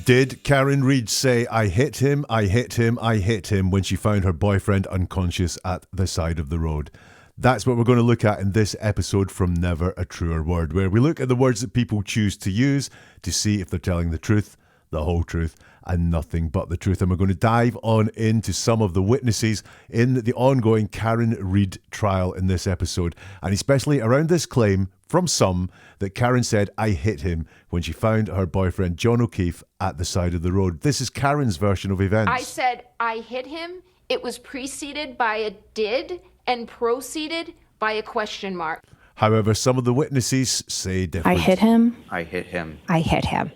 Did Karen Reid say, I hit him, I hit him, I hit him when she found her boyfriend unconscious at the side of the road? That's what we're going to look at in this episode from Never a Truer Word, where we look at the words that people choose to use to see if they're telling the truth, the whole truth, and nothing but the truth. And we're going to dive on into some of the witnesses in the ongoing Karen Reid trial in this episode, and especially around this claim from some that Karen said, I hit him when she found her boyfriend John O'Keefe at the side of the road. This is Karen's version of events. I said, I hit him. It was preceded by a did and proceeded by a question mark. However, some of the witnesses say different. I hit him. I hit him. I hit him.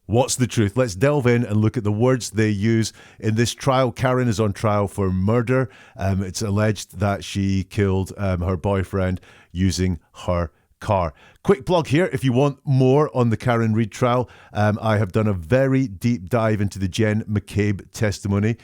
What's the truth? Let's delve in and look at the words they use in this trial. Karen is on trial for murder. It's alleged that she killed her boyfriend using her car. Quick plug here, if you want more on the Karen Reid trial, I have done a very deep dive into the Jen McCabe testimony,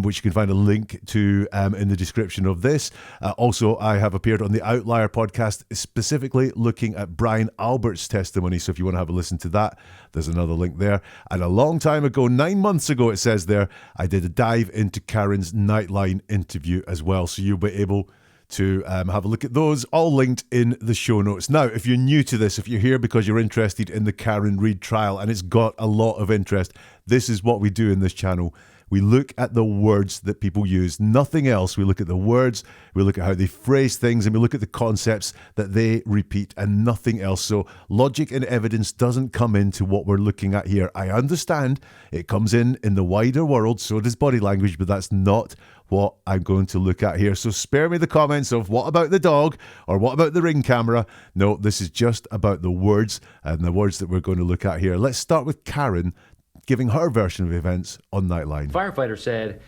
which you can find a link to in the description of this. Also, I have appeared on the Outlier podcast, specifically looking at Brian Albert's testimony. So if you want to have a listen to that, there's another link there. And a long time ago, 9 months ago, it says there, I did a dive into Karen's Nightline interview as well. So you'll be able to have a look at those, all linked in the show notes. Now, if you're new to this, if you're here because you're interested in the Karen Reid trial, and it's got a lot of interest, this is what we do in this channel. We look at the words that people use, nothing else. We look at the words, we look at how they phrase things, and we look at the concepts that they repeat, and nothing else. So logic and evidence doesn't come into what we're looking at here. I understand it comes in the wider world, so does body language, but that's not what I'm going to look at here. So spare me the comments of what about the dog or what about the ring camera. No, this is just about the words and the words that we're going to look at here. Let's start with Karen giving her version of events on Nightline. Firefighter said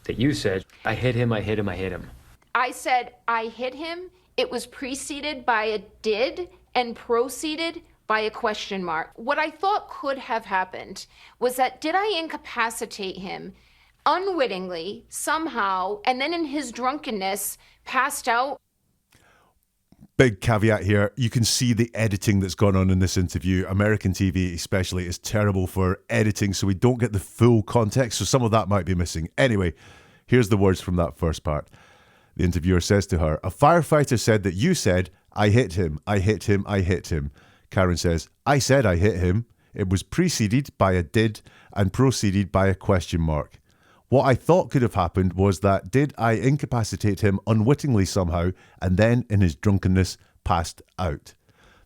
that you said, I hit him, I hit him, I hit him. I said, I hit him. It was preceded by a did and proceeded by a question mark. What I thought could have happened was that did I incapacitate him unwittingly, somehow, and then in his drunkenness, passed out? Big caveat here. You can see the editing that's gone on in this interview. American TV especially is terrible for editing, so we don't get the full context, so some of that might be missing. Anyway, here's the words from that first part. The interviewer says to her, a firefighter said that you said, I hit him, I hit him, I hit him. Karen says, I said I hit him. It was preceded by a did and proceeded by a question mark. What I thought could have happened was that did I incapacitate him unwittingly somehow and then in his drunkenness passed out?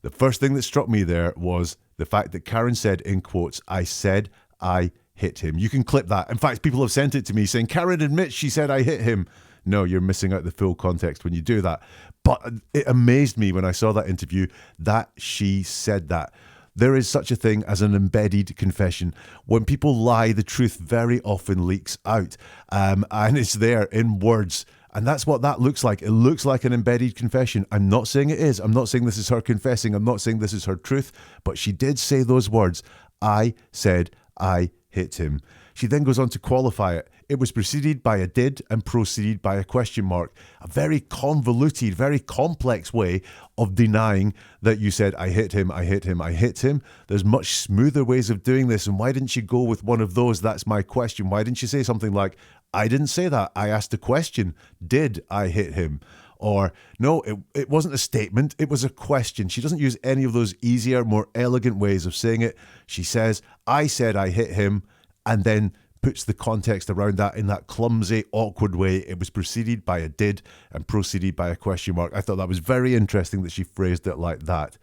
The first thing that struck me there was the fact that Karen said in quotes, I said I hit him. You can clip that. In fact, people have sent it to me saying, Karen admits she said I hit him. No, you're missing out the full context when you do that. But it amazed me when I saw that interview that she said that. There is such a thing as an embedded confession. When people lie, the truth very often leaks out. And it's there in words. And that's what that looks like. It looks like an embedded confession. I'm not saying it is. I'm not saying this is her confessing. I'm not saying this is her truth. But she did say those words. I said I hit him. She then goes on to qualify it. It was preceded by a did and proceeded by a question mark. A very convoluted, very complex way of denying that you said, I hit him, I hit him, I hit him. There's much smoother ways of doing this. And why didn't you go with one of those? That's my question. Why didn't you say something like, I didn't say that. I asked a question. Did I hit him? Or, no, it wasn't a statement. It was a question. She doesn't use any of those easier, more elegant ways of saying it. She says, I said I hit him, and then puts the context around that in that clumsy, awkward way. It was preceded by a did and proceeded by a question mark. I thought that was very interesting that she phrased it like that.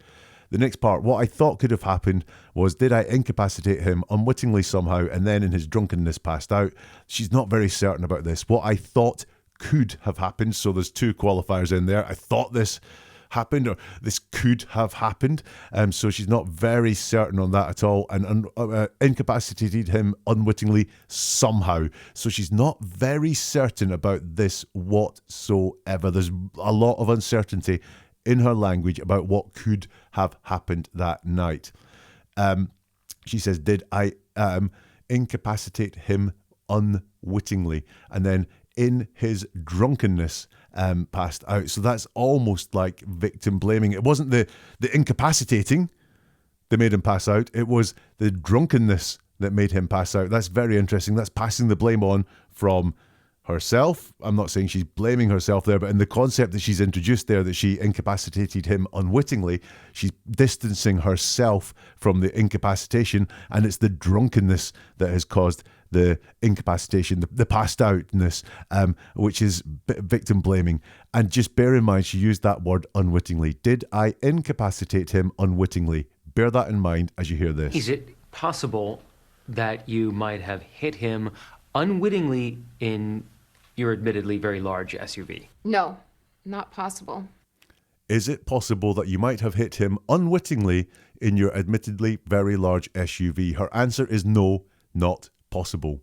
The next part, what I thought could have happened was, did I incapacitate him unwittingly somehow and then in his drunkenness passed out? She's not very certain about this. What I thought could have happened, so there's two qualifiers in there. I thought this happened, or this could have happened. So she's not very certain on that at all, and incapacitated him unwittingly somehow. So she's not very certain about this whatsoever. There's a lot of uncertainty in her language about what could have happened that night. She says, did I incapacitate him unwittingly? And then in his drunkenness passed out. So that's almost like victim blaming. It wasn't the incapacitating that made him pass out. It was the drunkenness that made him pass out. That's very interesting. That's passing the blame on from herself. I'm not saying she's blaming herself there, but in the concept that she's introduced there, that she incapacitated him unwittingly, she's distancing herself from the incapacitation, and it's the drunkenness that has caused the incapacitation, the passed outness, which is victim blaming. And just bear in mind, she used that word unwittingly. Did I incapacitate him unwittingly? Bear that in mind as you hear this. Is it possible that you might have hit him unwittingly in your admittedly very large SUV? No, not possible. Is it possible that you might have hit him unwittingly in your admittedly very large SUV? Her answer is no, not possible.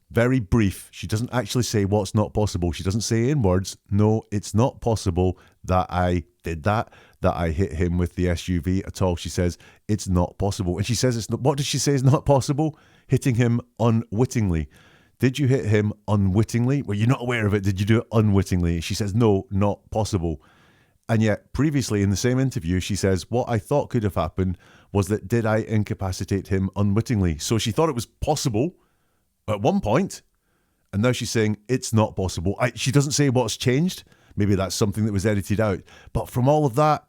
Very brief. She doesn't actually say what's not possible. She doesn't say in words, no, it's not possible that I did that I hit him with the SUV at all. She says it's not possible. And she says it's not, what did she say is not possible? Hitting him unwittingly. Did you hit him unwittingly? Were you not aware of it? Did you do it unwittingly? She says, no, not possible. And yet, previously in the same interview, she says, what I thought could have happened was that did I incapacitate him unwittingly? So she thought it was possible at one point, and now she's saying it's not possible. She doesn't say what's changed. Maybe that's something that was edited out. But from all of that,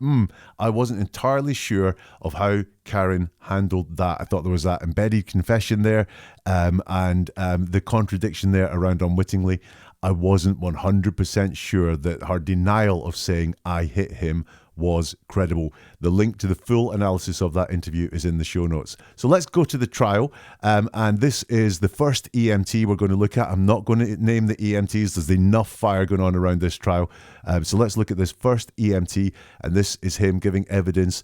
I wasn't entirely sure of how Karen handled that. I thought there was that embedded confession there, and the contradiction there around unwittingly. I wasn't 100% sure that her denial of saying I hit him was credible. The link to the full analysis of that interview is in the show notes. So let's go to the trial. And this is the first EMT we're going to look at. I'm not going to name the EMTs. There's enough fire going on around this trial. So let's look at this first EMT. And this is him giving evidence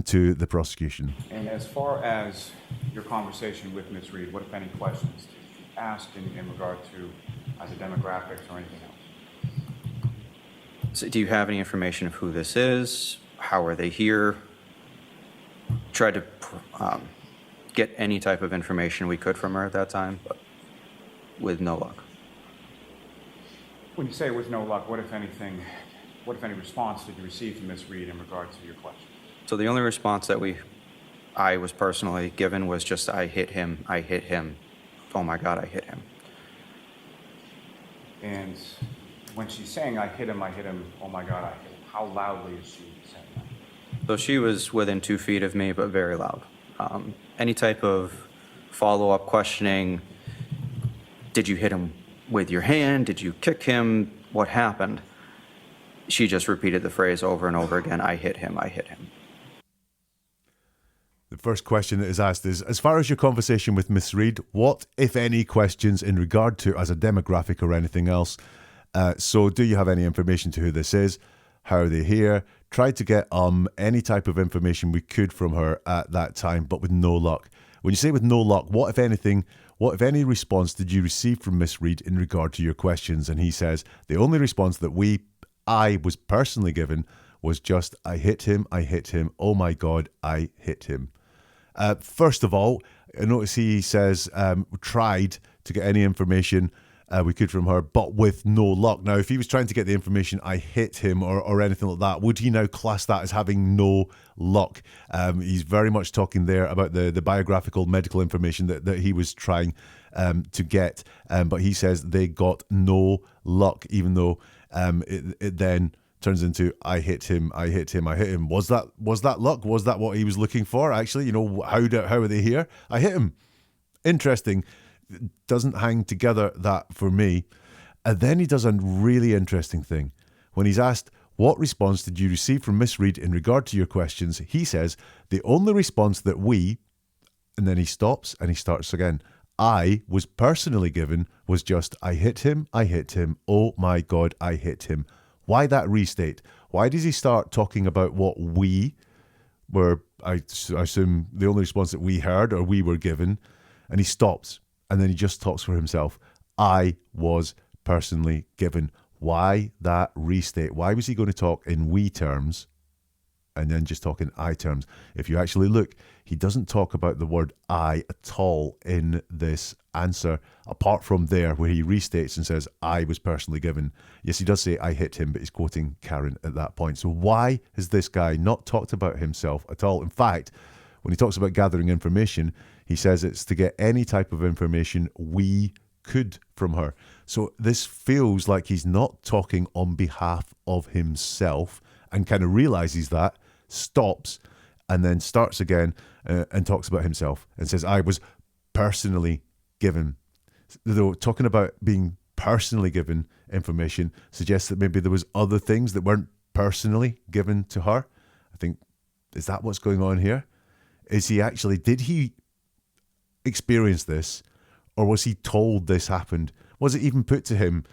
to the prosecution. And as far as your conversation with Ms. Reed, what, if any, questions did you ask in regard to either demographics or anything else? So do you have any information of who this is? How are they here? Tried to get any type of information we could from her at that time, but with no luck. When you say with no luck, what, if anything, what, if any, response did you receive from Ms. Reed in regard to your question? So the only response that I was personally given was just, I hit him, oh my God, I hit him. And when she's saying, I hit him, oh my God, I hit him, how loudly is she saying that? So she was within 2 feet of me, but very loud. Any type of follow-up questioning, did you hit him with your hand? Did you kick him? What happened? She just repeated the phrase over and over again, I hit him. The first question that is asked is, as far as your conversation with Miss Reed, what, if any, questions in regard to as a demographic or anything else? So do you have any information to who this is? How are they here? Tried to get any type of information we could from her at that time, but with no luck. When you say with no luck, what, if anything, what, if any, response did you receive from Miss Reed in regard to your questions? And he says, the only response that I was personally given was just, I hit him, oh my God, I hit him. First of all, I notice he says, tried to get any information we could from her, but with no luck. Now, if he was trying to get the information, I hit him or anything like that, would he now class that as having no luck? He's very much talking there about the biographical medical information that he was trying to get. But he says they got no luck, even though it then turns into I hit him. Was that luck? Was that what he was looking for? Actually, how are they here? I hit him. Interesting. Doesn't hang together that for me. And then he does a really interesting thing. When he's asked, what response did you receive from Miss Reed in regard to your questions? He says, the only response that and then he stops and he starts again. I was personally given was just, I hit him. Oh my God, I hit him. Why that restate? Why does he start talking about what we were, I assume the only response that we heard or we were given, and he stops. And then he just talks for himself. I was personally given. Why that restate? Why was he going to talk in we terms and then just talk in I terms? If you actually look, he doesn't talk about the word I at all in this answer, apart from there where he restates and says, I was personally given. Yes, he does say I hit him, but he's quoting Karen at that point. So why has this guy not talked about himself at all? In fact, when he talks about gathering information, he says it's to get any type of information we could from her. So this feels like he's not talking on behalf of himself, and kind of realizes that, stops, and then starts again and talks about himself and says, I was personally given. Though talking about being personally given information suggests that maybe there was other things that weren't personally given to her. I think, is that what's going on here? Is he actually, did he experience this, or was he told this happened? Was it even put to him?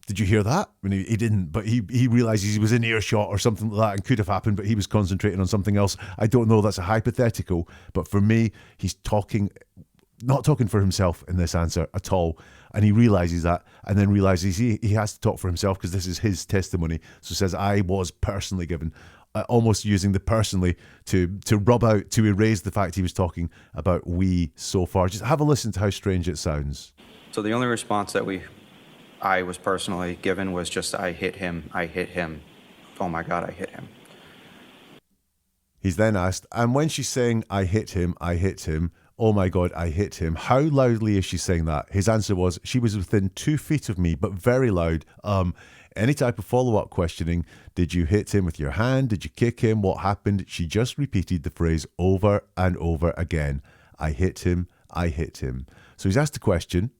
Did you hear that? I mean, he didn't, but he realizes he was in earshot or something like that and could have happened, but he was concentrating on something else. I don't know. That's a hypothetical. But for me, he's not talking for himself in this answer at all. And he realizes that, and then realizes he has to talk for himself because this is his testimony. So says, I was personally given, almost using the personally to rub out, to erase the fact he was talking about we so far. Just have a listen to how strange it sounds. So the only response that I was personally given was just, I hit him. Oh my God, I hit him. He's then asked, and when she's saying, I hit him, oh my God, I hit him, how loudly is she saying that? His answer was, she was within 2 feet of me, but very loud. Any type of follow-up questioning, did you hit him with your hand? Did you kick him? What happened? She just repeated the phrase over and over again. I hit him. So he's asked a question.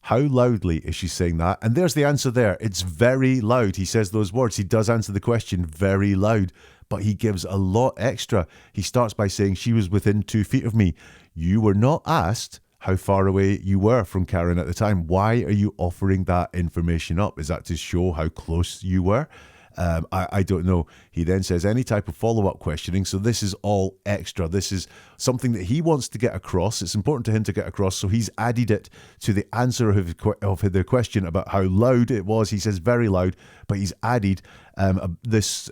How loudly is she saying that? And there's the answer there. It's very loud. He says those words. He does answer the question very loud, but he gives a lot extra. He starts by saying she was within 2 feet of me. You were not asked how far away you were from Karen at the time. Why are you offering that information up? Is that to show how close you were? I don't know. He then says any type of follow-up questioning. So this is all extra. This is something that he wants to get across. It's important to him to get across. So he's added it to the answer of the question about how loud it was. He says very loud, but he's added this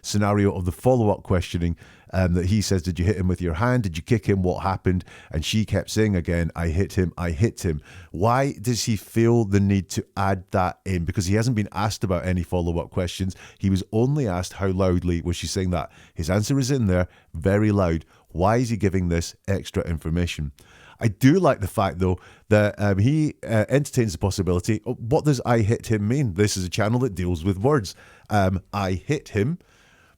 scenario of the follow-up questioning that he says, did you hit him with your hand? Did you kick him? What happened? And she kept saying again, I hit him. Why does he feel the need to add that in? Because he hasn't been asked about any follow-up questions. He was only asked how loudly was she saying that. His answer is in there, very loud. Why is he giving this extra information? I do like the fact, though, that he entertains the possibility. What does I hit him mean? This is a channel that deals with words. I hit him.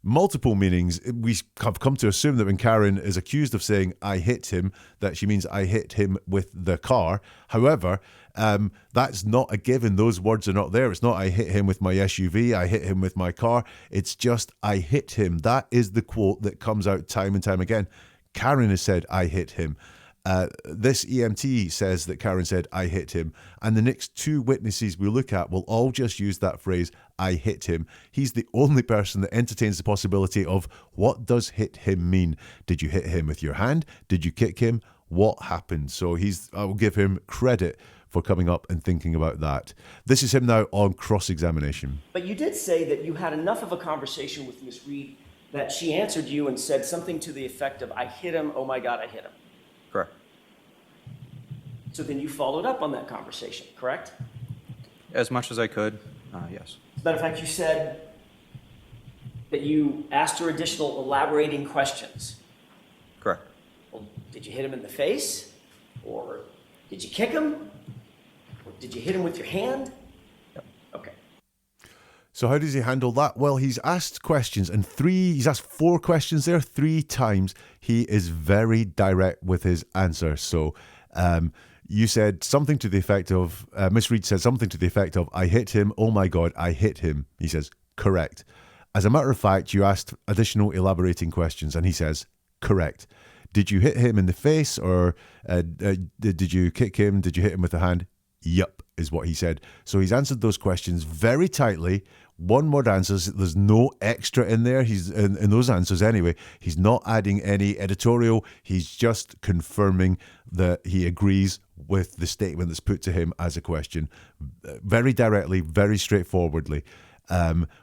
Multiple meanings. We have come to assume that when Karen is accused of saying I hit him, that she means I hit him with the car. However, that's not a given. Those words are not there. It's not I hit him with my SUV, I hit him with my car. It's just I hit him. That is the quote that comes out time and time again. Karen has said I hit him. This EMT says that Karen said, I hit him. And the next two witnesses we look at will all just use that phrase, I hit him. He's the only person that entertains the possibility of what does hit him mean? Did you hit him with your hand? Did you kick him? What happened? So I will give him credit for coming up and thinking about that. This is him now on cross-examination. But you did say that you had enough of a conversation with Miss Reed that she answered you and said something to the effect of, I hit him, oh my God, I hit him. Correct. So then you followed up on that conversation, correct? As much as I could, yes. As a matter of fact, you said that you asked her additional elaborating questions. Correct. Well, did you hit him in the face? Or did you kick him? Or did you hit him with your hand? Yep. Okay. So how does he handle that? Well, he's asked questions, and he's asked 4 questions there 3 times. He is very direct with his answer. So you said something to the effect of, Miss Reed said something to the effect of, I hit him, oh my God, I hit him. He says, correct. As a matter of fact, you asked additional elaborating questions, and he says, correct. Did you hit him in the face, or did you kick him? Did you hit him with the hand? Yup, is what he said. So he's answered those questions very tightly. One word answers. There's no extra in there. He's in those answers anyway. He's not adding any editorial. He's just confirming that he agrees with the statement that's put to him as a question, very directly, very straightforwardly,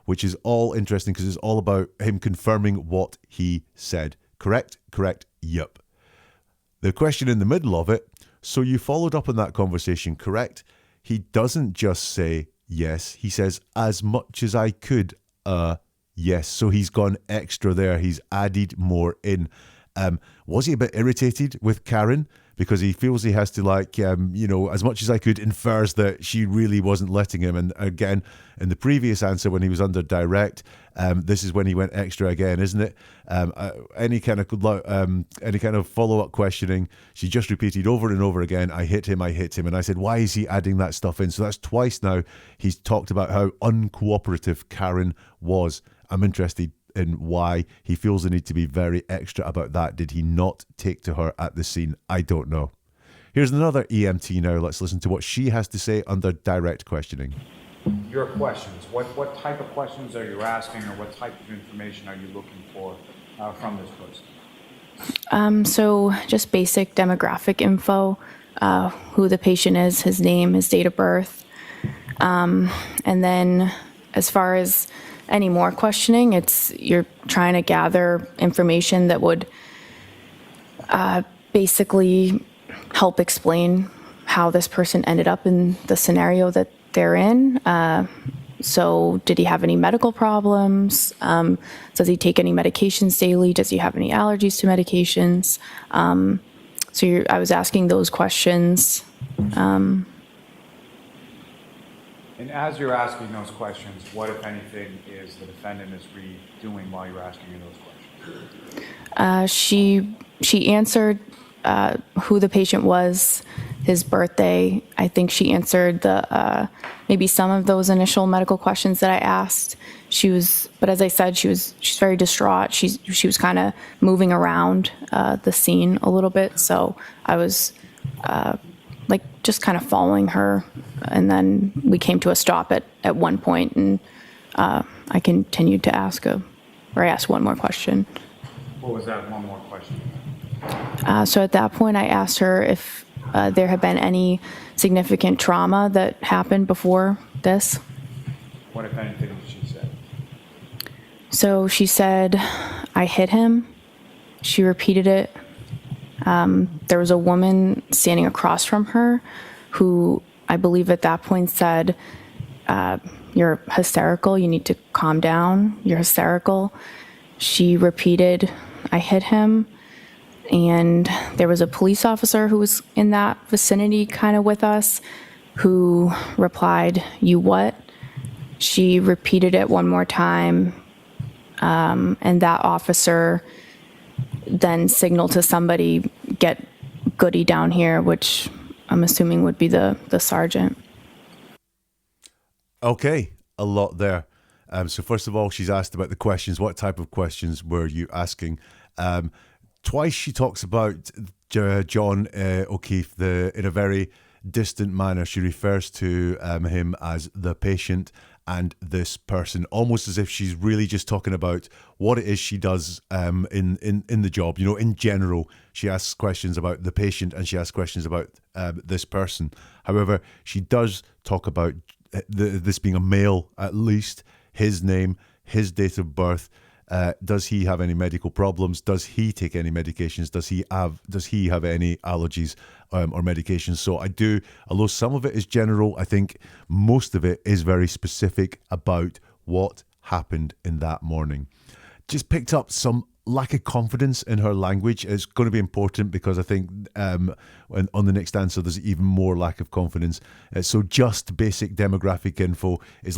which is all interesting because it's all about him confirming what he said. Correct? Correct. Yup. The question in the middle of it, so you followed up on that conversation, correct? He doesn't just say yes. He says, as much as I could, yes. So he's gone extra there. He's added more in. Was he a bit irritated with Karen? Because he feels he has to, like, as much as I could, infers that she really wasn't letting him. And again, in the previous answer, when he was under direct, this is when he went extra again, isn't it? Any kind of follow-up questioning, she just repeated over and over again, I hit him. And I said, why is he adding that stuff in? So that's twice now he's talked about how uncooperative Karen was. I'm interested in why he feels the need to be very extra about that. Did he not take to her at the scene? I don't know. Here's another EMT now. Let's listen to what she has to say under direct questioning. Your questions, what type of questions are you asking, or what type of information are you looking for from this person? So just basic demographic info, who the patient is, his name, his date of birth. And then as far as any more questioning, you're trying to gather information that would basically help explain how this person ended up in the scenario that they're in. So did he have any medical problems? Does he take any medications daily? Does he have any allergies to medications? I was asking those questions. And as you're asking those questions, what, if anything, is the defendant, Ms. Reed, doing while you're asking her those questions? She answered who the patient was, his birthday. I think she answered the maybe some of those initial medical questions that I asked. But as I said, she's very distraught. She was kind of moving around the scene a little bit, so I was just kind of following her, and then we came to a stop at one point, and I continued to ask I asked one more question. What was that one more question? So at that point, I asked her if there had been any significant trauma that happened before this. What, if anything, did she say? So she said, I hit him. She repeated it. There was a woman standing across from her who I believe at that point said, you're hysterical, you need to calm down, you're hysterical. She repeated, I hit him. And there was a police officer who was in that vicinity kind of with us who replied, you what? She repeated it one more time. And that officer then signaled to somebody, get Goody down here, which I'm assuming would be the sergeant. Okay, a lot there. So first of all, she's asked about the questions. What type of questions were you asking? Twice she talks about John O'Keefe in a very distant manner. She refers to him as the patient and this person, almost as if she's really just talking about what it is she does in the job. In general, she asks questions about the patient and she asks questions about this person. However, she does talk about this being a male, at least, his name, his date of birth. Does he have any medical problems? Does he take any medications? Does he have any allergies or medications? So although some of it is general, I think most of it is very specific about what happened in that morning. Just picked up some lack of confidence in her language. It's going to be important because I think on the next answer there's even more lack of confidence. So just basic demographic info is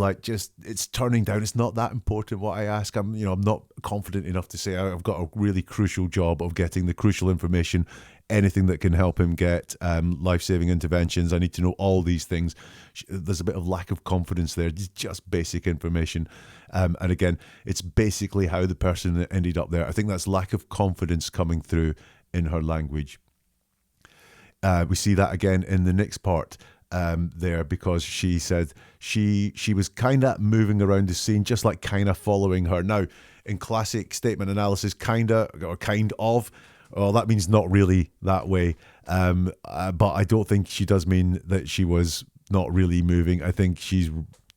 it's turning down. It's not that important what I ask. I'm not confident enough to say I've got a really crucial job of getting the crucial information, anything that can help him get life-saving interventions. I need to know all these things. There's a bit of lack of confidence there. It's just basic information. And again, it's basically how the person ended up there. I think that's lack of confidence coming through in her language. We see that again in the next part there, because she said she was kind of moving around the scene, just like kind of following her. Now, in classic statement analysis, kind of, well, that means not really that way. But I don't think she does mean that she was not really moving. I think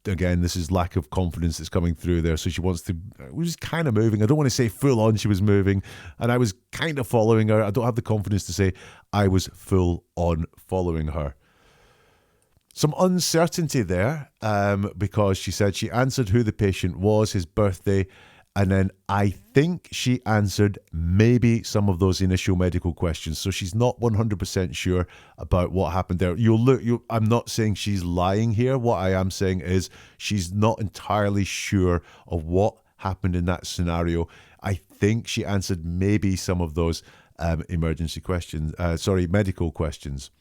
again, this is lack of confidence that's coming through there. So she was kind of moving. I don't want to say full on she was moving, and I was kind of following her. I don't have the confidence to say I was full on following her. Some uncertainty there, because she said she answered who the patient was, his birthday, And then I think she answered maybe some of those initial medical questions. So she's not 100% sure about what happened there. I'm not saying she's lying here. What I am saying is she's not entirely sure of what happened in that scenario. I think she answered maybe some of those medical questions.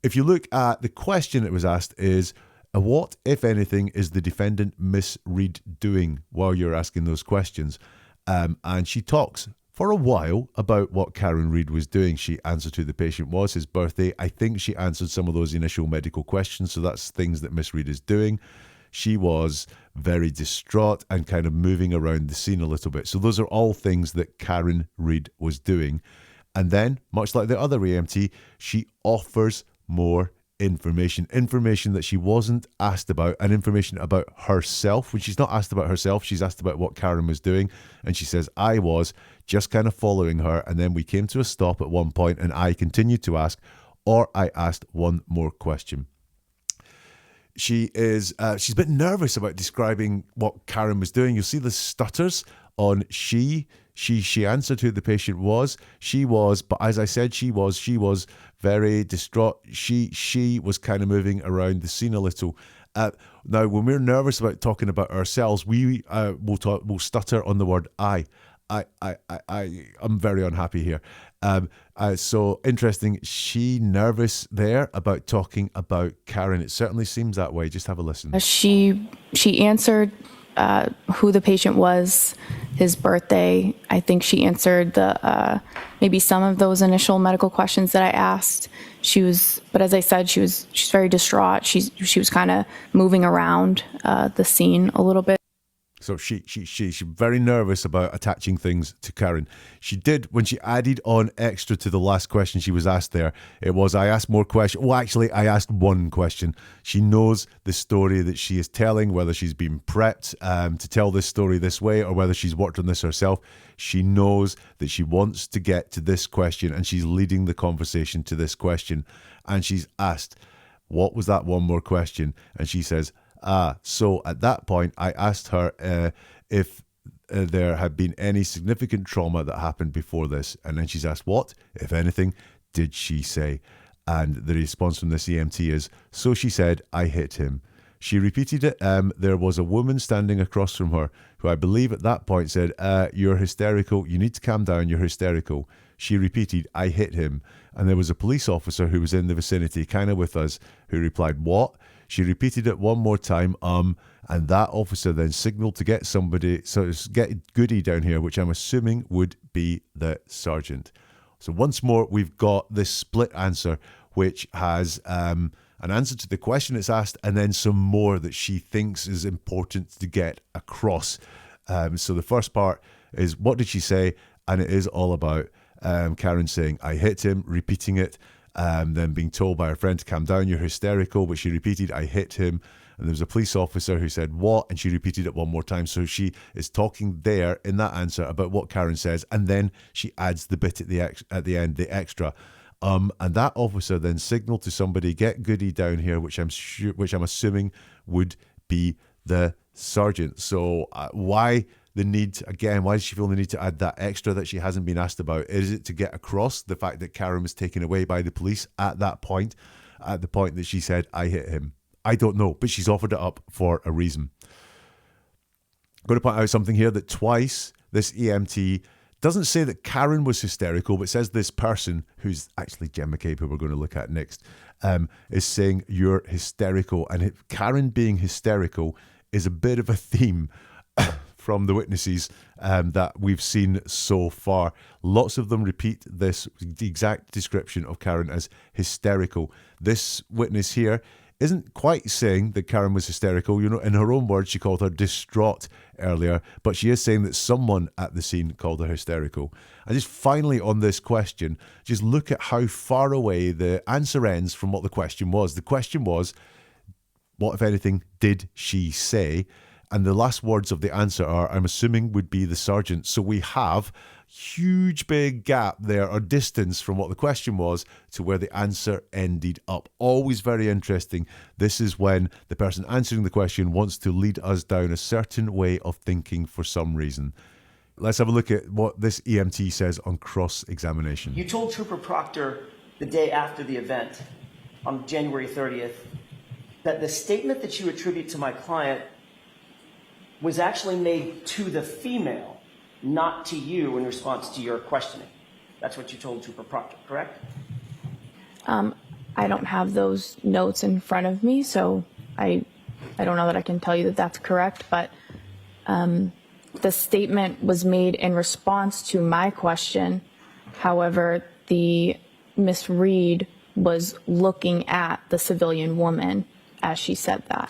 If you look at the question that was asked is, what, if anything, is the defendant, Miss Reed, doing while you're asking those questions? And she talks for a while about what Karen Reed was doing. She answered who the patient was, his birthday. I think she answered some of those initial medical questions. So that's things that Miss Reed is doing. She was very distraught and kind of moving around the scene a little bit. So those are all things that Karen Reed was doing. And then, much like the other EMT, she offers more information that she wasn't asked about, and information about herself. When she's not asked about herself, she's asked about what Karen was doing, and she says, I was just kind of following her, and then we came to a stop at one point, and I continued to ask, or I asked one more question. She's a bit nervous about describing what Karen was doing. You'll see the stutters on she answered who the patient was. She was, but as I said, she was very distraught. She was kind of moving around the scene a little. Now, when we're nervous about talking about ourselves, we'll stutter on the word I. I'm very unhappy here. So interesting. She nervous there about talking about Karen. It certainly seems that way. Just have a listen. She answered who the patient was, his birthday. I think she answered the maybe some of those initial medical questions that I asked. But as I said, she's very distraught. She was kind of moving around the scene a little bit. So she's very nervous about attaching things to Karen. She did, when she added on extra to the last question she was asked there, it was, I asked more questions. Well, actually, I asked one question. She knows the story that she is telling, whether she's been prepped to tell this story this way or whether she's worked on this herself. She knows that she wants to get to this question, and she's leading the conversation to this question. And she's asked, what was that one more question? And she says, so at that point, I asked her if there had been any significant trauma that happened before this. And then she's asked, what, if anything, did she say? And the response from this EMT is, so she said, I hit him. She repeated it. There was a woman standing across from her who I believe at that point said, you're hysterical. You need to calm down. You're hysterical. She repeated, I hit him. And there was a police officer who was in the vicinity, kind of with us, who replied, what? She repeated it one more time, and that officer then signaled to get somebody, so get Goody down here, which I'm assuming would be the sergeant. So once more, we've got this split answer, which has an answer to the question it's asked, and then some more that she thinks is important to get across. So the first part is, what did she say? And it is all about Karen saying, I hit him, repeating it. Then being told by her friend to calm down, you're hysterical, but she repeated, I hit him. And there was a police officer who said, what? And she repeated it one more time. So she is talking there in that answer about what Karen says, and then she adds the bit at the end, the extra. And that officer then signaled to somebody, get Goody down here, which I'm assuming would be the sergeant. So why the need, again, why does she feel the need to add that extra that she hasn't been asked about? Is it to get across the fact that Karen was taken away by the police at that point, at the point that she said, I hit him? I don't know, but she's offered it up for a reason. I'm going to point out something here, that twice this EMT doesn't say that Karen was hysterical, but says this person, who's actually Jen McCabe, who we're going to look at next, is saying you're hysterical. And Karen being hysterical is a bit of a theme from the witnesses that we've seen so far. Lots of them repeat the exact description of Karen as hysterical. This witness here isn't quite saying that Karen was hysterical. You know, in her own words, she called her distraught earlier, but she is saying that someone at the scene called her hysterical. And just finally on this question, just look at how far away the answer ends from what the question was. The question was, what, if anything, did she say? And the last words of the answer are, I'm assuming, would be the sergeant. So we have huge big gap there, or distance from what the question was to where the answer ended up. Always very interesting. This is when the person answering the question wants to lead us down a certain way of thinking for some reason. Let's have a look at what this EMT says on cross-examination. You told Trooper Proctor the day after the event, on January 30th, that the statement that you attribute to my client was actually made to the female, not to you in response to your questioning. That's what you told Trooper Proctor, correct? I don't have those notes in front of me, so I don't know that I can tell you that that's correct, but the statement was made in response to my question. However, the Miss Reed was looking at the civilian woman as she said that.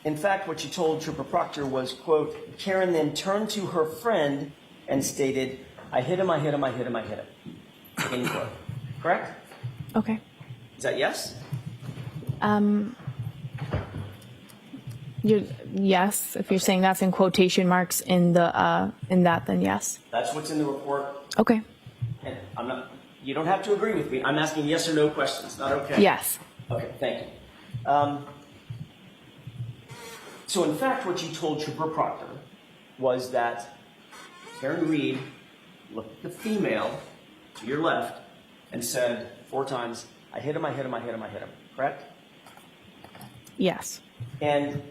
In fact, what you told Trooper Proctor was, quote, Karen then turned to her friend and stated, I hit him, I hit him, I hit him, I hit him. End quote. Correct? Okay. Is that yes? Yes, if you're saying that's in quotation marks in that, then yes. That's what's in the report. Okay. And you don't have to agree with me. I'm asking yes or no questions, not okay? Yes. Okay, thank you. So in fact, what you told Trooper Proctor was that Karen Reed looked at the female to your left and said 4 times, I hit him, I hit him, I hit him, I hit him. Correct? Yes. And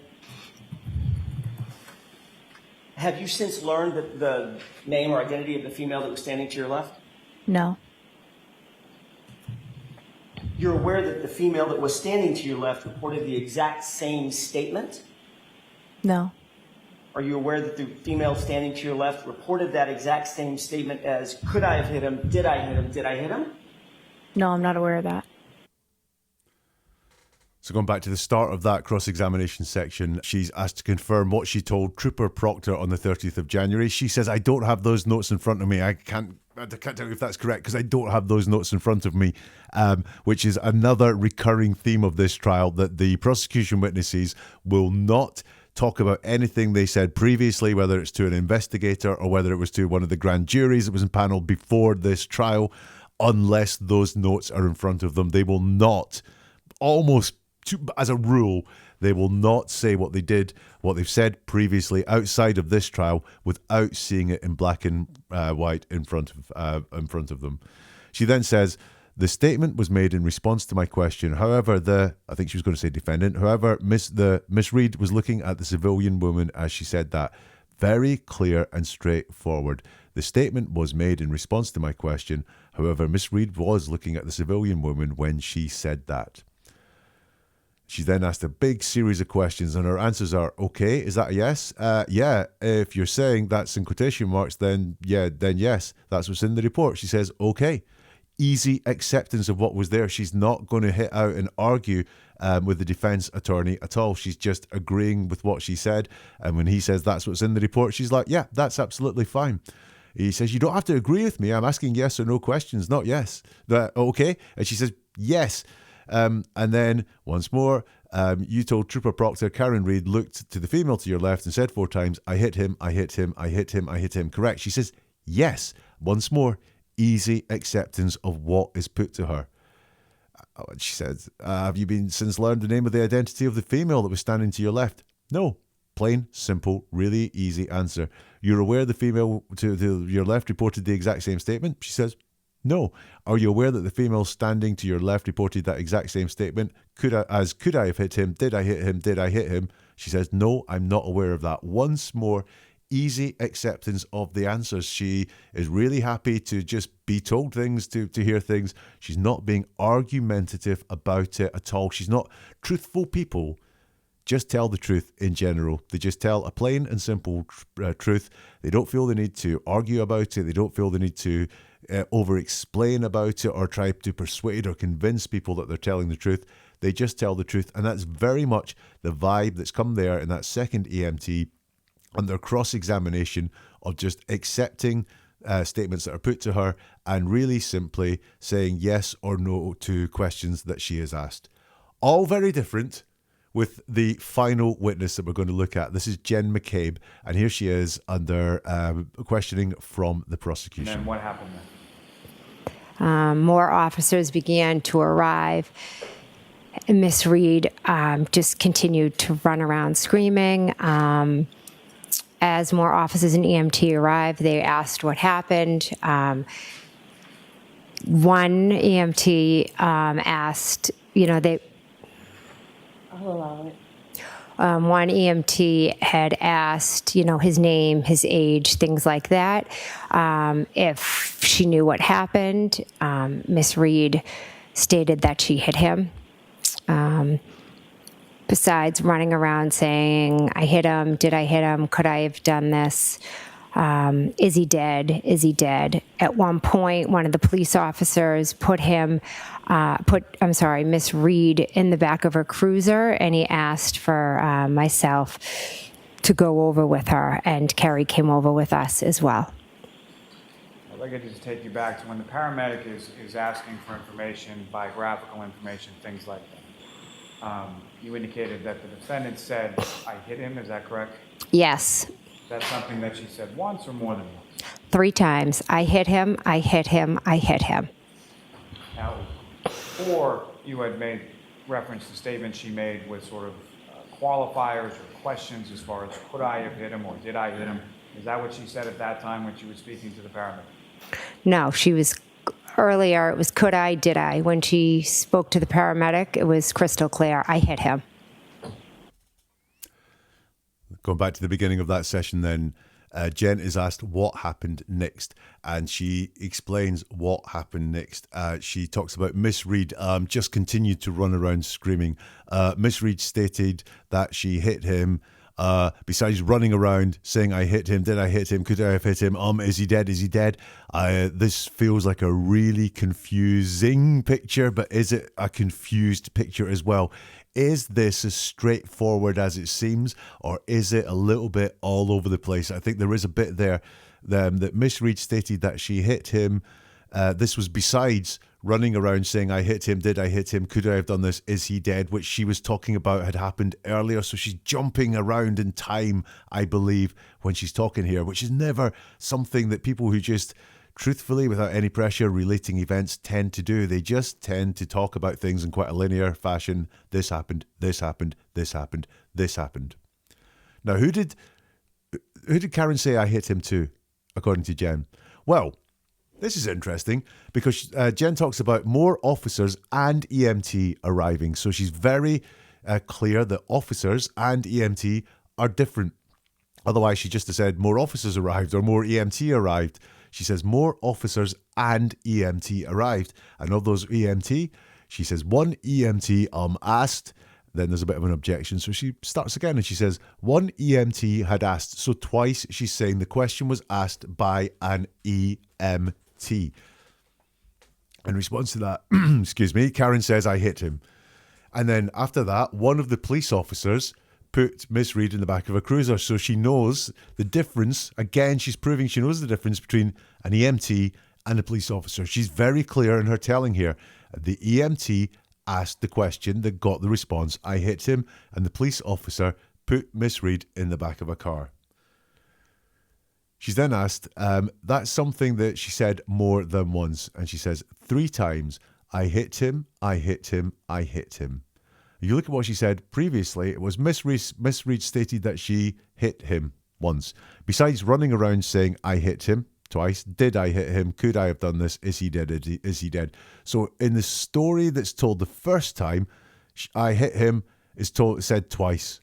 have you since learned the name or identity of the female that was standing to your left? No. You're aware that the female that was standing to your left reported the exact same statement? No. Are you aware that the female standing to your left reported that exact same statement as, could I have hit him? Did I hit him? Did I hit him? No, I'm not aware of that. So going back to the start of that cross-examination section, she's asked to confirm what she told Trooper Proctor on the 30th of January. She says, I don't have those notes in front of me. I can't tell you if that's correct because I don't have those notes in front of me, which is another recurring theme of this trial, that the prosecution witnesses will not talk about anything they said previously, whether it's to an investigator or whether it was to one of the grand juries that was impaneled before this trial, unless those notes are in front of them. They will not, almost as a rule, they will not say what they did, what they've said previously outside of this trial without seeing it in black and white in front of them. She then says, the statement was made in response to my question. However, I think she was going to say defendant. However, Miss Reed was looking at the civilian woman as she said that. Very clear and straightforward. The statement was made in response to my question. However, Miss Reed was looking at the civilian woman when she said that. She then asked a big series of questions, and her answers are, okay, is that a yes? Yeah, if you're saying that's in quotation marks, then yes, that's what's in the report. She says, okay. Easy acceptance of what was there. She's not going to hit out and argue with the defense attorney at all. She's just agreeing with what she said. And when he says that's what's in the report, she's like, yeah, that's absolutely fine. He says, you don't have to agree with me. I'm asking yes or no questions, not yes. Okay. And she says, yes. And then once more, you told Trooper Proctor, Karen Reed looked to the female to your left and said 4 times, I hit him, I hit him, I hit him, I hit him. Correct. She says, yes. Once more, easy acceptance of what is put to her. She said, have you been since learned the name of the identity of the female that was standing to your left? No. Plain, simple, really easy answer. You're aware the female to your left reported the exact same statement? She says, no. Are you aware that the female standing to your left reported that exact same statement? Could I have hit him? Did I hit him? Did I hit him? She says, no, I'm not aware of that. Once more, easy acceptance of the answers. She is really happy to just be told things, to hear things. She's not being argumentative about it at all. She's not. Truthful people just tell the truth in general. They just tell a plain and simple truth. They don't feel the need to argue about it. They don't feel the need to over-explain about it or try to persuade or convince people that they're telling the truth. They just tell the truth. And that's very much the vibe that's come there in that second EMT under cross-examination of just accepting statements that are put to her and really simply saying yes or no to questions that she is asked. All very different. with the final witness that we're going to look at. This is Jen McCabe, and here she is under questioning from the prosecution. And then what happened then? More officers began to arrive. Miss Reed just continued to run around screaming. As more officers and EMT arrived, they asked what happened. One EMT asked, one EMT had asked, his name, his age, things like that. If she knew what happened, Miss Reed stated that she hit him. Besides running around saying, I hit him, did I hit him, could I have done this, is he dead, is he dead? At one point, one of the police officers put Miss Reed in the back of her cruiser, and he asked for myself to go over with her, and Kerry came over with us as well. I'd like to just take you back to when the paramedic is asking for information, biographical information, things like that. You indicated that the defendant said, I hit him, is that correct? Yes. Is that something that she said once or more than once? 3 times. I hit him, I hit him, I hit him. Now, before you had made reference to statements she made with sort of qualifiers or questions as far as could I have hit him or did I hit him? Is that what she said at that time when she was speaking to the paramedic? No, she was earlier, it was could I, did I. When she spoke to the paramedic, it was crystal clear. I hit him. Going back to the beginning of that session then, Jen is asked what happened next, and she explains what happened next. She talks about Miss Reed just continued to run around screaming. Miss Reed stated that she hit him. Besides running around saying, I hit him, did I hit him, could I have hit him, is he dead, is he dead? This feels like a really confusing picture, but is it a confused picture as well? Is this as straightforward as it seems, or is it a little bit all over the place? I think there is a bit there that Miss Reed stated that she hit him. This was besides running around saying, I hit him, did I hit him, could I have done this, is he dead, which she was talking about had happened earlier. So she's jumping around in time, I believe, when she's talking here, which is never something that people who just truthfully, without any pressure, relating events tend to do. They just tend to talk about things in quite a linear fashion. This happened, this happened, this happened, this happened. Now, who did Karen say I hit him to, according to Jen? Well, this is interesting because Jen talks about more officers and EMT arriving. So she's very clear that officers and EMT are different. Otherwise, she just said more officers arrived or more EMT arrived. She says more officers and EMT arrived. And of those EMT, she says one EMT asked. Then there's a bit of an objection. So she starts again and she says one EMT had asked. So twice she's saying the question was asked by an EMT. In response to that, excuse me, Karen says, I hit him. And then after that, one of the police officers put Miss Reed in the back of a cruiser. So she knows the difference. Again, she's proving she knows the difference between an EMT and a police officer. She's very clear in her telling here. The EMT asked the question that got the response, I hit him, and the police officer put Miss Reed in the back of a car. She's then asked, that's something that she said more than once. And she says 3 times, I hit him, I hit him, I hit him. You look at what she said previously, it was Miss Reed stated that she hit him once. Besides running around saying, I hit him twice, did I hit him, could I have done this, is he dead, is he dead? So in the story that's told the first time, I hit him is said twice.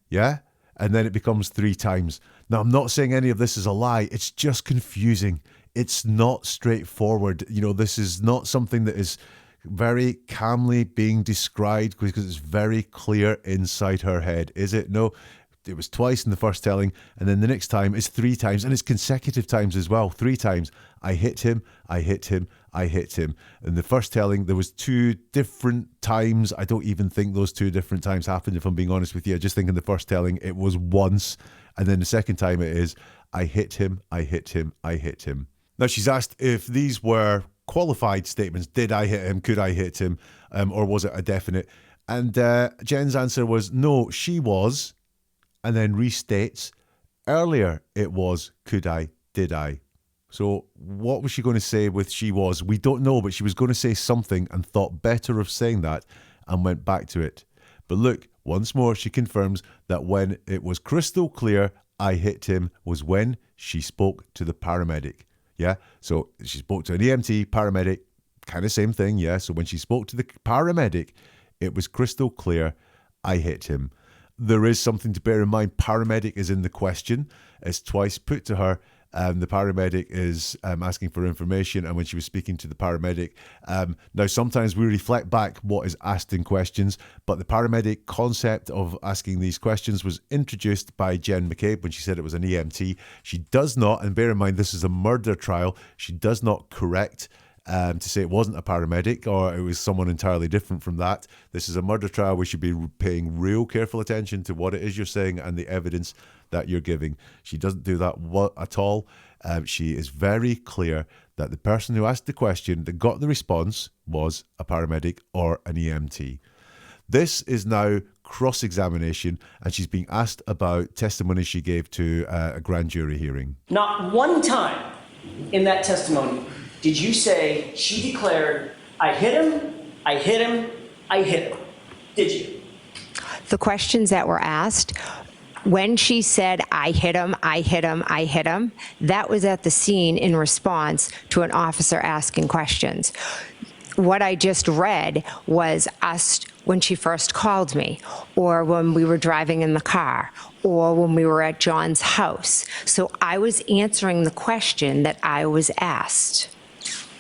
Yeah? And then it becomes 3 times. Now, I'm not saying any of this is a lie. It's just confusing. It's not straightforward. This is not something that is very calmly being described because it's very clear inside her head. Is it? No, it was twice in the first telling, and then the next time is 3 times, and it's consecutive times as well. 3 times. I hit him, I hit him, I hit him. In the first telling, there was 2 different times. I don't even think those 2 different times happened, if I'm being honest with you. I just think in the first telling, it was once, and then the second time it is, I hit him, I hit him, I hit him. Now, she's asked if these were qualified statements. Did I hit him? Could I hit him? Or was it a definite? And Jen's answer was, no, she was, and then restates, earlier it was, could I, did I? So what was she going to say with she was? We don't know, but she was going to say something and thought better of saying that and went back to it. But look, once more, she confirms that when it was crystal clear I hit him was when she spoke to the paramedic. Yeah, so she spoke to an EMT, paramedic, kind of same thing, yeah. So when she spoke to the paramedic, it was crystal clear I hit him. There is something to bear in mind. Paramedic is in the question. It's twice put to her. The paramedic is asking for information, and when she was speaking to the paramedic, now sometimes we reflect back what is asked in questions, but the paramedic concept of asking these questions was introduced by Jen McCabe when she said it was an EMT. She does not, and bear in mind this is a murder trial, she does not correct to say it wasn't a paramedic or it was someone entirely different from that. This is a murder trial. We should be paying real careful attention to what it is you're saying and the evidence that you're giving. She doesn't do that at all. She is very clear that the person who asked the question that got the response was a paramedic or an EMT. This is now cross-examination, and she's being asked about testimony she gave to a grand jury hearing. Not one time in that testimony did you say she declared, I hit him, I hit him, I hit him. Did you? The questions that were asked, when she said, I hit him, I hit him, I hit him, that was at the scene in response to an officer asking questions. What I just read was us when she first called me, or when we were driving in the car, or when we were at John's house. So I was answering the question that I was asked.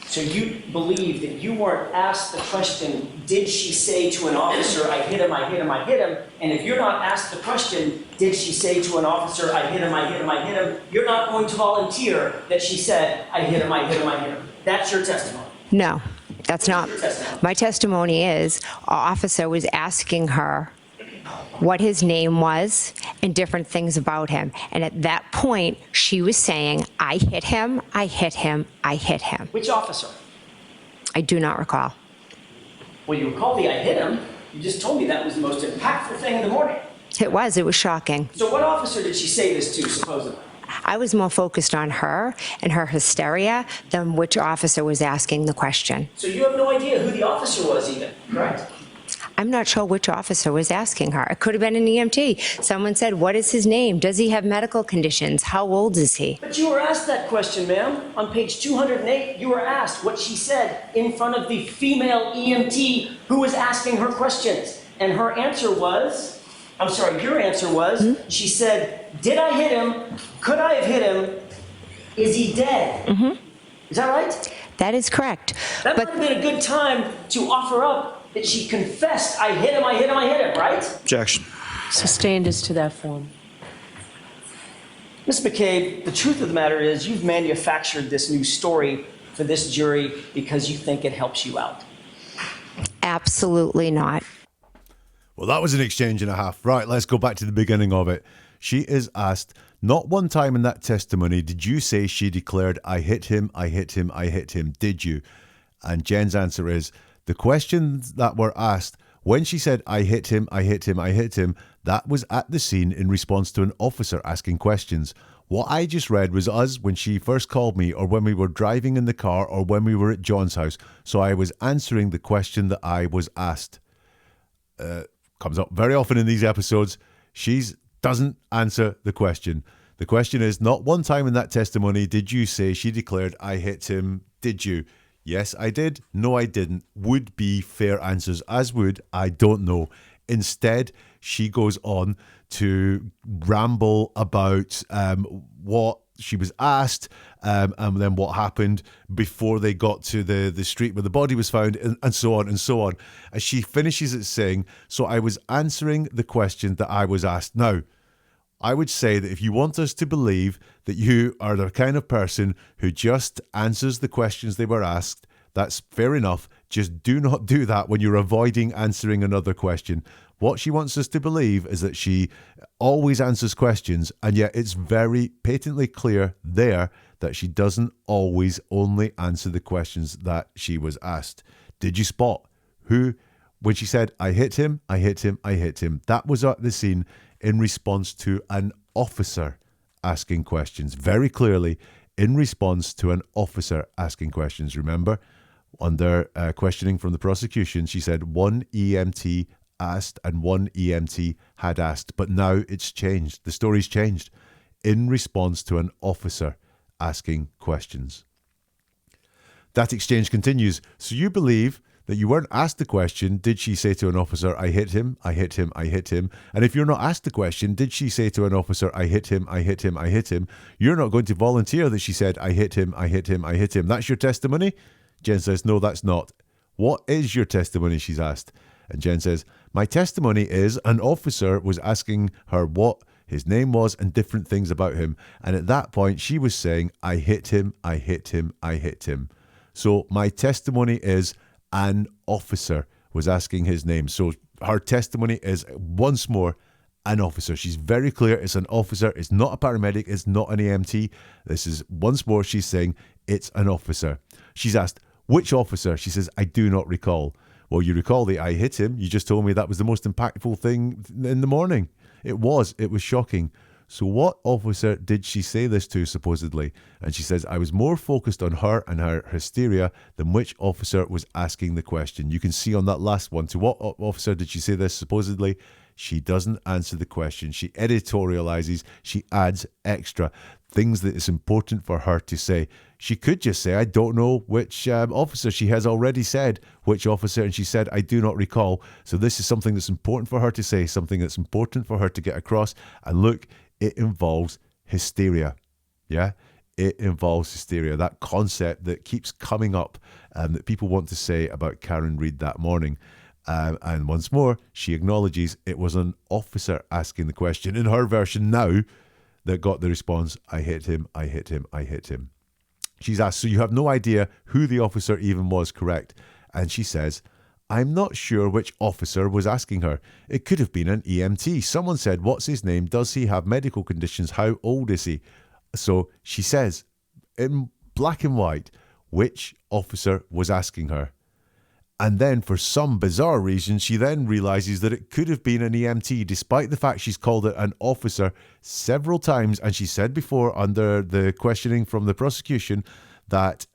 So you believe that you weren't asked the question, did she say to an officer, I hit him, I hit him, I hit him? And if you're not asked the question, did she say to an officer, I hit him, I hit him, I hit him? You're not going to volunteer that she said, I hit him, I hit him, I hit him. That's your testimony. No, that's not. My testimony is, an officer was asking her what his name was and different things about him. And at that point, she was saying, I hit him, I hit him, I hit him. Which officer? I do not recall. Well, you recall the I hit him. You just told me that was the most impactful thing in the morning. It was shocking. So what officer did she say this to, supposedly? I was more focused on her and her hysteria than which officer was asking the question. So you have no idea who the officer was even, correct? I'm not sure which officer was asking her. It could have been an EMT. Someone said, what is his name? Does he have medical conditions? How old is he? But you were asked that question, ma'am. On page 208, you were asked what she said in front of the female EMT who was asking her questions. And her answer was, your answer was, she said, did I hit him? Could I have hit him? Is he dead? Is that right? That is correct. That might have been a good time to offer up that she confessed, I hit him, I hit him, I hit him, right? Objection. Sustained as to that form. Ms. McCabe, the truth of the matter is you've manufactured this new story for this jury because you think it helps you out. Absolutely not. Well, that was an exchange and a half. Right, let's go back to the beginning of it. She is asked, not one time in that testimony did you say she declared, I hit him, I hit him, I hit him, did you? And Jen's answer is, the questions that were asked, when she said, I hit him, I hit him, I hit him, that was at the scene in response to an officer asking questions. What I just read was us when she first called me, or when we were driving in the car, or when we were at John's house. So I was answering the question that I was asked. Comes up very often in these episodes. She doesn't answer the question. The question is, not one time in that testimony did you say she declared, I hit him, did you? Yes, I did. No, I didn't. Would be fair answers, as would I don't know. Instead, she goes on to ramble about what she was asked and then what happened before they got to the street where the body was found, and so on and so on. As she finishes it saying, so I was answering the question that I was asked. Now, I would say that if you want us to believe that you are the kind of person who just answers the questions they were asked, that's fair enough. Just do not do that when you're avoiding answering another question. What she wants us to believe is that she always answers questions, and yet it's very patently clear there that she doesn't always only answer the questions that she was asked. Did you spot who when she said, I hit him, I hit him, I hit him, that was at the scene in response to an officer asking questions. Very clearly, in response to an officer asking questions. Remember, under questioning from the prosecution, she said one EMT asked and one EMT had asked. But now it's changed. The story's changed. In response to an officer asking questions. That exchange continues. So you believe that you weren't asked the question, did she say to an officer, I hit him, I hit him, I hit him? And if you're not asked the question, did she say to an officer, I hit him, I hit him, I hit him? You're not going to volunteer that she said, I hit him, I hit him, I hit him. That's your testimony? Jen says, no, that's not. What is your testimony, she's asked. And Jen says, my testimony is an officer was asking her what his name was and different things about him. And at that point, she was saying, I hit him, I hit him, I hit him. So my testimony is an officer was asking his name. So her testimony is, once more, an officer. She's very clear it's an officer. It's not a paramedic. It's not an EMT. This is, once more, she's saying it's an officer. She's asked, which officer? She says, I do not recall. Well, you recall the I hit him. You just told me that was the most impactful thing in the morning. It was shocking. So what officer did she say this to, supposedly? And she says, I was more focused on her and her hysteria than which officer was asking the question. You can see on that last one, to what officer did she say this, supposedly? She doesn't answer the question. She editorializes. She adds extra things that it's important for her to say. She could just say, I don't know which officer. She has already said which officer, and she said, I do not recall. So this is something that's important for her to say, something that's important for her to get across. And look, it involves hysteria. Yeah, it involves hysteria. That concept that keeps coming up that people want to say about Karen Reid that morning. And once more, she acknowledges it was an officer asking the question in her version now that got the response, I hit him, I hit him, I hit him. She's asked, so you have no idea who the officer even was, correct? And she says, I'm not sure which officer was asking her. It could have been an EMT. Someone said, what's his name? Does he have medical conditions? How old is he? So she says, in black and white, which officer was asking her. And then for some bizarre reason, she then realizes that it could have been an EMT, despite the fact she's called it an officer several times. And she said before, under the questioning from the prosecution, that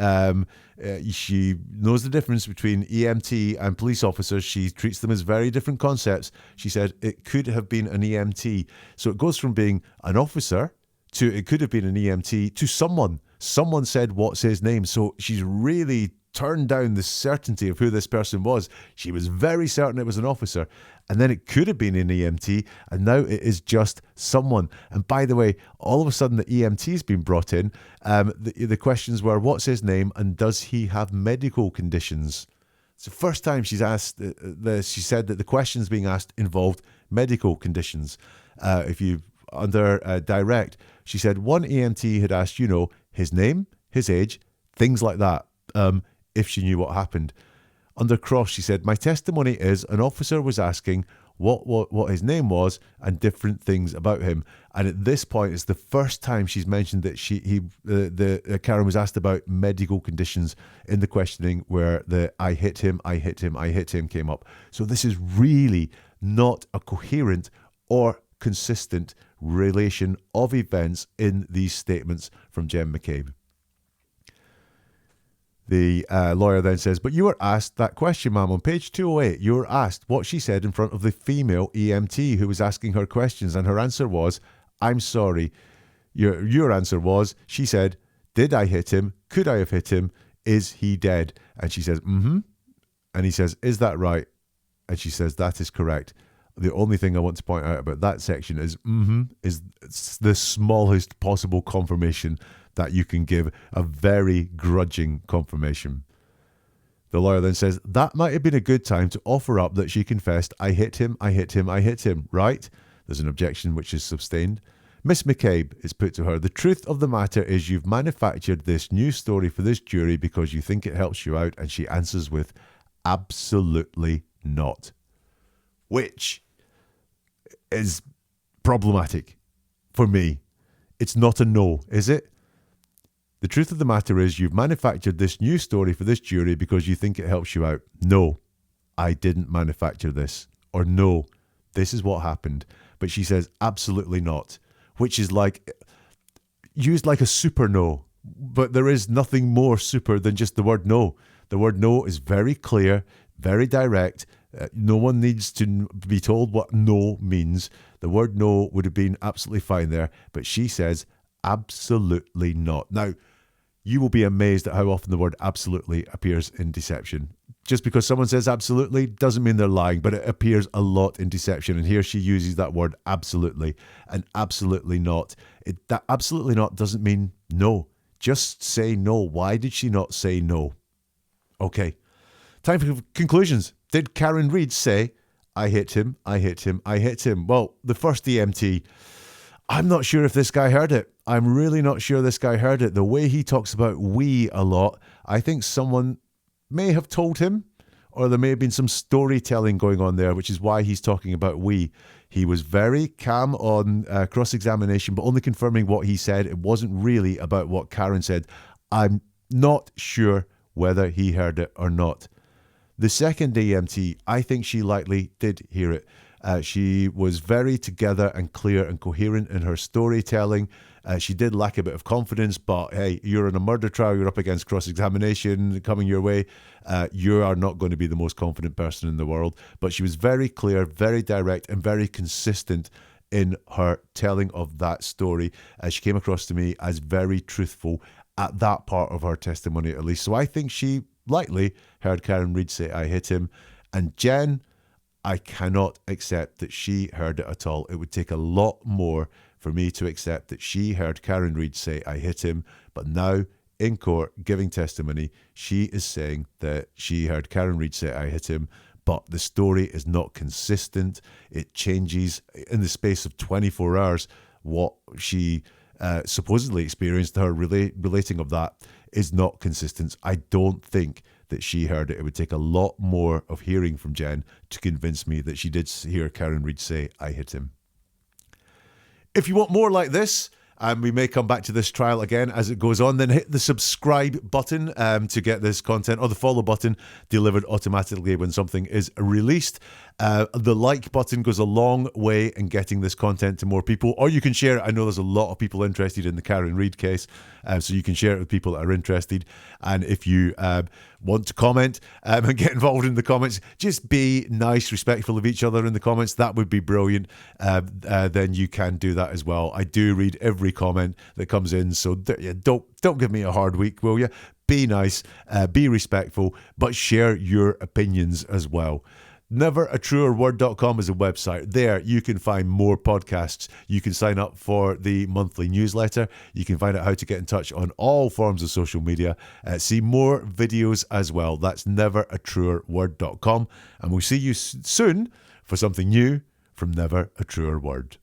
she knows the difference between EMT and police officers. She treats them as very different concepts. She said it could have been an EMT. So it goes from being an officer to it could have been an EMT to someone. Someone said, what's his name? So she's really turned down the certainty of who this person was. She was very certain it was an officer, and then it could have been an EMT, and now it is just someone. And by the way, all of a sudden the EMT's been brought in. The questions were, what's his name, and does he have medical conditions? It's the first time she's asked this. She said that the questions being asked involved medical conditions. If you under direct, she said one EMT had asked, his name, his age, things like that. If she knew what happened. Under cross, she said, my testimony is an officer was asking what his name was and different things about him. And at this point, it's the first time she's mentioned that Karen was asked about medical conditions in the questioning where the I hit him, I hit him, I hit him came up. So this is really not a coherent or consistent relation of events in these statements from Jen McCabe. The lawyer then says, but you were asked that question, ma'am. On page 208, you were asked what she said in front of the female EMT who was asking her questions. And her answer was, I'm sorry. Your answer was, she said, did I hit him? Could I have hit him? Is he dead? And she says, mm-hmm. And he says, is that right? And she says, that is correct. The only thing I want to point out about that section is is the smallest possible confirmation that you can give, a very grudging confirmation. The lawyer then says, that might have been a good time to offer up that she confessed, I hit him, I hit him, I hit him, right? There's an objection which is sustained. Miss McCabe, is put to her, the truth of the matter is you've manufactured this new story for this jury because you think it helps you out, and she answers with, absolutely not. Which is problematic for me. It's not a no, is it? The truth of the matter is you've manufactured this new story for this jury because you think it helps you out. No, I didn't manufacture this, or no, this is what happened. But she says, absolutely not, which is like used like a super no, but there is nothing more super than just the word no. The word no is very clear, very direct. No one needs to be told what no means. The word no would have been absolutely fine there, but she says absolutely not. Now, you will be amazed at how often the word absolutely appears in deception. Just because someone says absolutely doesn't mean they're lying, but it appears a lot in deception. And here she uses that word absolutely and absolutely not. That absolutely not doesn't mean no. Just say no. Why did she not say no? Okay, time for conclusions. Did Karen Reid say, I hit him, I hit him, I hit him? Well, the first EMT, I'm not sure if this guy heard it. I'm really not sure this guy heard it. The way he talks about we a lot, I think someone may have told him, or there may have been some storytelling going on there, which is why he's talking about we. He was very calm on cross-examination, but only confirming what he said. It wasn't really about what Karen said. I'm not sure whether he heard it or not. The second EMT, I think she likely did hear it. She was very together and clear and coherent in her storytelling. She did lack a bit of confidence, but hey, you're in a murder trial, you're up against cross-examination coming your way. You are not going to be the most confident person in the world. But she was very clear, very direct, and very consistent in her telling of that story. She came across to me as very truthful at that part of her testimony, at least. So I think she likely heard Karen Reid say, I hit him. And Jen, I cannot accept that she heard it at all. It would take a lot more for me to accept that she heard Karen Reid say, I hit him. But now, in court, giving testimony, she is saying that she heard Karen Reid say, I hit him. But the story is not consistent. It changes in the space of 24 hours. What she supposedly experienced, her relating of that, is not consistent. I don't think that she heard it. It would take a lot more of hearing from Jen to convince me that she did hear Karen Reid say, I hit him. If you want more like this, and we may come back to this trial again as it goes on, then hit the subscribe button to get this content, or the follow button delivered automatically when something is released. The like button goes a long way in getting this content to more people, or you can share it. I know there's a lot of people interested in the Karen Reid case, so you can share it with people that are interested. And if you want to comment and get involved in the comments, just be nice, respectful of each other in the comments. That would be brilliant. Then you can do that as well. I do read every comment that comes in, so don't give me a hard week, will you? Be nice, be respectful, but share your opinions as well. NeverAtruerWord.com is a website. There you can find more podcasts. You can sign up for the monthly newsletter. You can find out how to get in touch on all forms of social media. See more videos as well. That's NeverAtruerWord.com. And we'll see you soon for something new from Never a Truer Word.